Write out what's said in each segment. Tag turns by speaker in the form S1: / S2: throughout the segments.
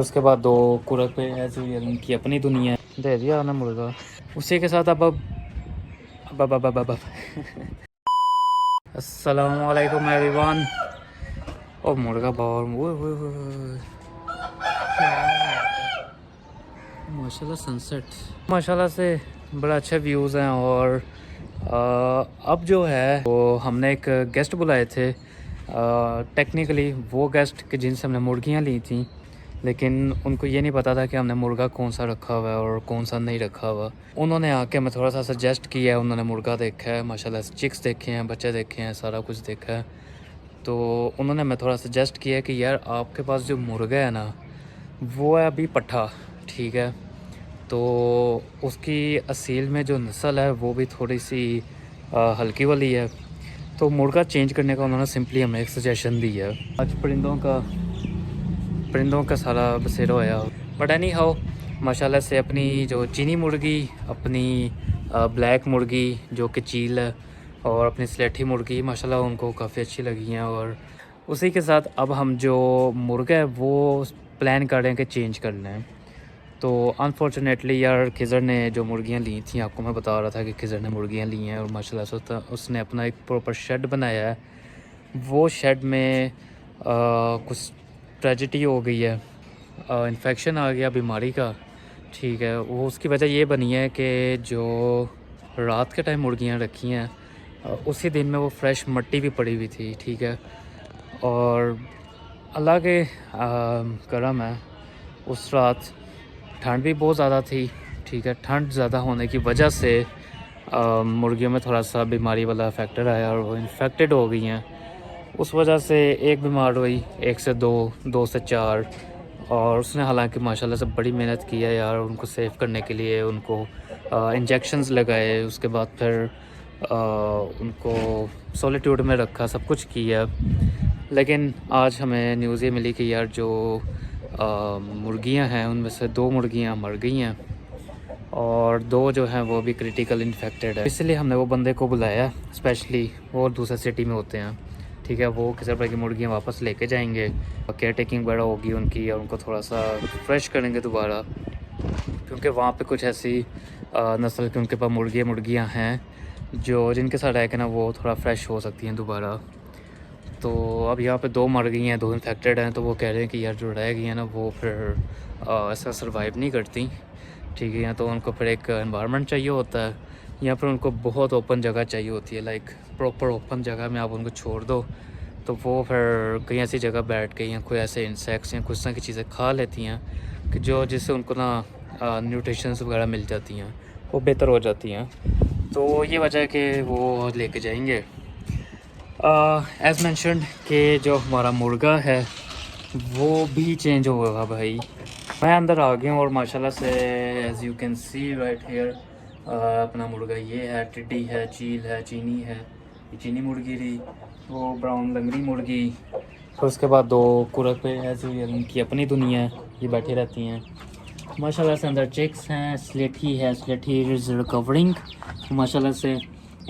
S1: उसके बाद दो कुरक पे ऐसे उनकी अपनी दुनिया है। दे दिया ना मुर्गा उसी के साथ। अब अस्सलाम वालेकुम एवरीवन। ओ मुर्गा बाहर माशाल्लाह सनसेट माशाल्लाह से बड़ा अच्छे व्यूज़ हैं। और अब जो है वो हमने एक गेस्ट बुलाए थे। टेक्निकली वो गेस्ट के जिनसे हमने मुर्गियाँ ली थी, लेकिन उनको ये नहीं पता था कि हमने मुर्गा कौन सा रखा हुआ है और कौन सा नहीं रखा हुआ। उन्होंने आके हमें थोड़ा सा सजेस्ट किया है। उन्होंने मुर्गा देखा है, माशाल्लाह से चिक्स देखे हैं, बच्चे देखे हैं, सारा कुछ देखा है। तो उन्होंने हमें थोड़ा सजेस्ट किया है कि यार आपके पास जो मुर्गा है ना वो है अभी पट्ठा, ठीक है। तो उसकी असील में जो नस्ल है वो भी थोड़ी सी हल्की वाली है। तो मुर्गा चेंज करने का उन्होंने सिंपली हमें एक सजेशन दिया है। आज परिंदों का सारा बसेरा होया। बट एनी हाउ माशाल्लाह से अपनी जो चीनी मुर्गी, अपनी ब्लैक मुर्गी जो कि चील है, और अपनी स्लेटी मुर्गी माशाल्लाह उनको काफ़ी अच्छी लगी हैं। और उसी के साथ अब हम जो मुर्गा है वो प्लान कर रहे हैं कि चेंज करना है। तो अनफॉर्चुनेटली यार खिज़र ने जो मुर्गियाँ ली थी, आपको मैं बता रहा था कि खिज़र ने मुर्गियाँ ली हैं और माशाल्लाह से उसने अपना एक प्रॉपर शेड बनाया है। वो शेड में कुछ ट्रेजिडी हो गई है, इन्फेक्शन आ गया बीमारी का, ठीक है। वो उसकी वजह ये बनी है कि जो रात के टाइम मुर्गियाँ रखी हैं उसी दिन में वो फ्रेश मिट्टी भी पड़ी हुई थी, ठीक है। और अल्लाह के करम है, उस रात ठंड भी बहुत ज़्यादा थी, ठीक है। ठंड ज़्यादा होने की वजह से मुर्गियों में थोड़ा सा बीमारी वाला फैक्टर आया और वो इन्फेक्टेड हो गई हैं। उस वजह से एक बीमार हुई, एक से दो, दो से चार। और उसने हालांकि माशाल्लाह से बड़ी मेहनत की है यार उनको सेव करने के लिए। उनको इंजेक्शंस लगाए, उसके बाद फिर उनको सॉलिट्यूड में रखा, सब कुछ किया। लेकिन आज हमें न्यूज़ ये मिली कि यार जो मुर्गियां हैं उनमें से दो मुर्गियां मर गई हैं और दो जो हैं वो भी क्रिटिकल इन्फेक्टेड है। इसलिए हमने वो बंदे को बुलाया स्पेशली, वो दूसरे सिटी में होते हैं, ठीक है। वो किसी रुपये की मुर्गियाँ वापस लेके जाएंगे, केयर टेकिंग वगैरह होगी उनकी, और उनको थोड़ा सा फ्रेश करेंगे दोबारा, क्योंकि वहाँ पे कुछ ऐसी नस्ल की उनके पास मुर्गियाँ हैं जो जिनके साथ रह के ना वो थोड़ा फ्रेश हो सकती हैं दोबारा। तो अब यहाँ पे दो मर गई हैं, दो इन्फेक्टेड हैं। तो वो कह रहे हैं कि यार जो रह गई हैं ना वो फिर ऐसा सर्वाइव नहीं करती, ठीक है। या तो उनको फिर एक एनवायरनमेंट चाहिए होता है, या फिर उनको बहुत ओपन जगह चाहिए होती है, लाइक प्रॉपर ओपन जगह में आप उनको छोड़ दो तो वो फिर कहीं ऐसी जगह बैठ के या कोई ऐसे इंसेक्ट्स या कुछ तरह की चीज़ें खा लेती हैं कि जो जिससे उनको ना न्यूट्रिशंस वगैरह मिल जाती हैं, वो बेहतर हो जाती हैं। तो ये वजह है कि वो लेके जाएंगे। एज़ मैंशनड कि जो हमारा मुर्गा है वो भी चेंज होगा भाई। मैं अंदर आ गया हूँ और माशाल्लाह से as you can see right here अपना मुर्गा ये है, टिड्डी है, चील है, चीनी है, ये चीनी मुर्गी रही, वो ब्राउन लंगड़ी मुर्गी। फिर उसके बाद दो कुरक पे एज़ उनकी अपनी दुनिया है, ये बैठी रहती हैं माशाल्लाह से। अंदर चिक्स हैं, स्लेटी है, स्लेटी इज़ रिकवरिंग माशाल्लाह से।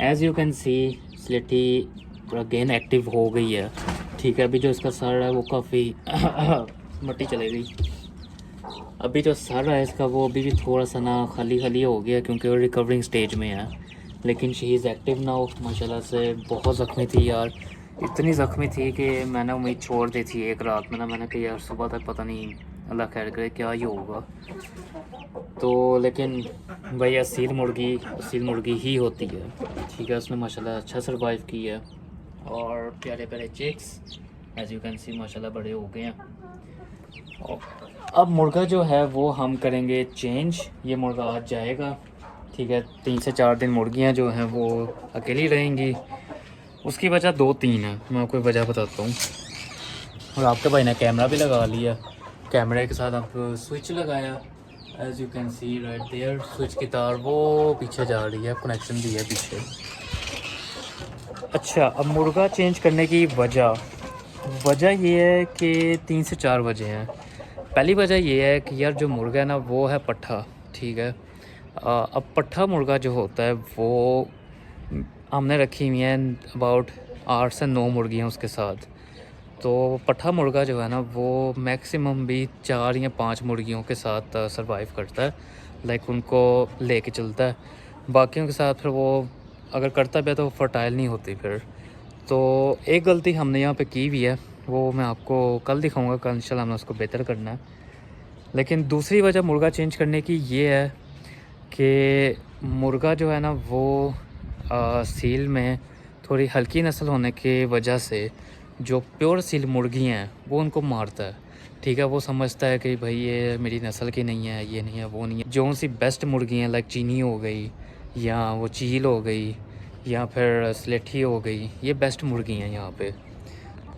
S1: एज़ यू कैन सी स्लेटी अगेन एक्टिव हो गई है, ठीक है। अभी जो इसका सर है वो काफ़ी मट्टी चले गई। अभी जो सर है इसका वो अभी भी थोड़ा सा ना खाली खाली हो गया क्योंकि वो रिकवरिंग स्टेज में है, लेकिन शी इज़ एक्टिव नाउ माशाल्लाह से। बहुत ज़ख्मी थी यार, इतनी ज़ख्मी थी कि मैंने उम्मीद छोड़ दी थी एक रात में ना। मैंने कहा यार सुबह तक पता नहीं, अल्लाह खैर करे क्या ही होगा। तो लेकिन भाई असील मुर्गी ही होती है, ठीक है। उसने माशाल्लाह अच्छा सर्वाइव किया है और प्यारे प्यारे chicks as you can see माशाल्लाह बड़े हो गए हैं। अब मुर्गा जो है वो हम करेंगे चेंज। ये मुर्गा आज जाएगा, ठीक है। 3 से 4 दिन मुर्गियां जो हैं वो अकेली रहेंगी। उसकी वजह 2-3 है, मैं आपको वजह बताता हूँ। और आपके भाई ने कैमरा भी लगा लिया, कैमरे के साथ आप स्विच लगाया, as you can see right there. Switch की तार वो पीछे जा रही है, कनेक्शन भी है पीछे। अच्छा, अब मुर्गा चेंज करने की वजह ये है कि 3 से 4 वजह हैं। पहली वजह ये है कि यार जो मुर्गा है ना वो है पट्ठा, ठीक है। अब पट्ठा मुर्गा जो होता है वो हमने रखी हुई हैं अबाउट 8 से 9 मुर्गियाँ उसके साथ। तो पट्ठा मुर्गा जो है ना वो मैक्सिमम भी 4 या 5 मुर्गियों के साथ सरवाइव करता है, लाइक उनको लेके चलता है। बाकियों के साथ फिर वो अगर करता भी है तो फर्टाइल नहीं होती फिर। तो एक गलती हमने यहाँ पे की हुई है, वो मैं आपको कल दिखाऊंगा, कल इंशाल्लाह हमने उसको बेहतर करना है। लेकिन दूसरी वजह मुर्गा चेंज करने की ये है कि मुर्गा जो है ना वो सील में थोड़ी हल्की नस्ल होने की वजह से जो प्योर सील मुर्गी हैं वो उनको मारता है। ठीक है, वो समझता है कि भाई ये मेरी नस्ल की नहीं है, ये नहीं है, वो नहीं है। जो सी बेस्ट मुर्गी हैं लाइक चीनी हो गई या वो चील हो गई या फिर स्लेठी हो गई, ये बेस्ट मुर्गी हैं यहाँ पे,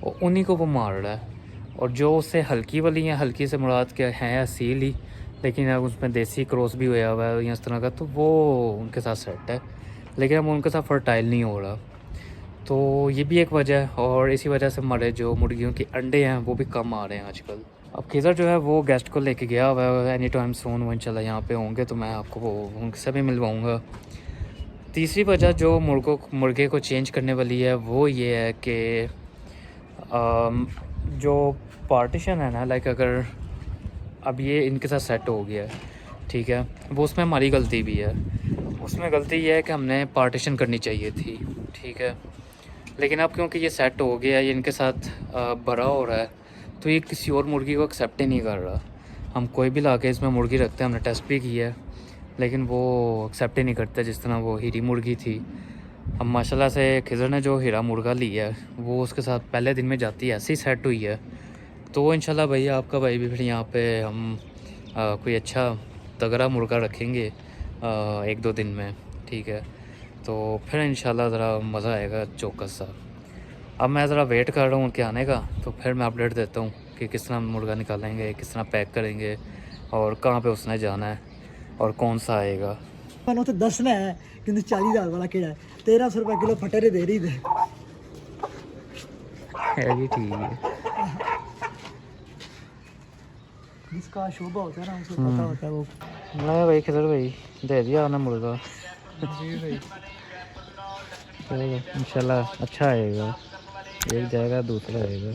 S1: और उन्हीं को वो मार रहा है। और जो उससे हल्की वाली हैं, हल्की से मुराद क्या है असील ही, लेकिन अब उसमें देसी क्रॉस भी होया हुआ है या इस तरह का, तो वो उनके साथ सेट है, लेकिन अब उनके साथ फर्टाइल नहीं हो रहा। तो ये भी एक वजह है, और इसी वजह से हमारे जो मुर्गियों के अंडे हैं वो भी कम आ रहे हैं आजकल। अब खिज़र जो है वो गेस्ट को लेके गया हुआ है, एनी टाइम सून वो इंशाल्लाह यहाँ पे होंगे तो मैं आपको वो उनसे भी मिलवाऊँगा। तीसरी वजह जो मुर्गे को चेंज करने वाली है वो ये है कि जो पार्टीशन है ना, लाइक अगर अब ये इनके साथ सेट हो गया है, ठीक है, वो उसमें हमारी गलती भी है। उसमें गलती ये है कि हमने पार्टीशन करनी चाहिए थी, ठीक है, लेकिन अब क्योंकि ये सेट हो गया है, ये इनके साथ बड़ा हो रहा है, तो ये किसी और मुर्गी को एक्सेप्ट ही नहीं कर रहा। हम कोई भी ला के इसमें मुर्गी रखते हैं, हमने टेस्ट भी किया है, लेकिन वो एक्सेप्ट ही नहीं करता। जिस तरह वो हीरी मुर्गी थी, अब माशाल्लाह से खिज़र ने जो हीरा मुर्गा लिया है वो उसके साथ पहले दिन में जाती है ऐसी सेट हुई है। तो इंशाल्लाह भैया आपका भाई भी फिर यहाँ पे हम कोई अच्छा तगड़ा मुर्गा रखेंगे 1-2 दिन में, ठीक है, तो फिर इंशाल्लाह ज़रा मज़ा आएगा चौकस सा। अब मैं ज़रा वेट कर रहा हूँ उनके आने का, तो फिर मैं अपडेट देता हूँ कि किस तरह मुर्गा निकालेंगे, किस तरह पैक करेंगे और कहाँ पे उसने जाना है और कौन सा आएगा।
S2: मैंने उत्थे दसना है कि 40,000 वाला केड़ा है, 1300 रुपये किलो फटे दे रही थे।
S1: है जी, ठीक है।
S2: जिसका शोभा होता है ना उसे पता होता है वो।
S1: नहीं भाई खिज़र भाई दे दिया उन्हें मुर्गा।
S2: जी भाई,
S1: चलो इंशाल्लाह अच्छा आएगा, एक जाएगा दूसरा आएगा।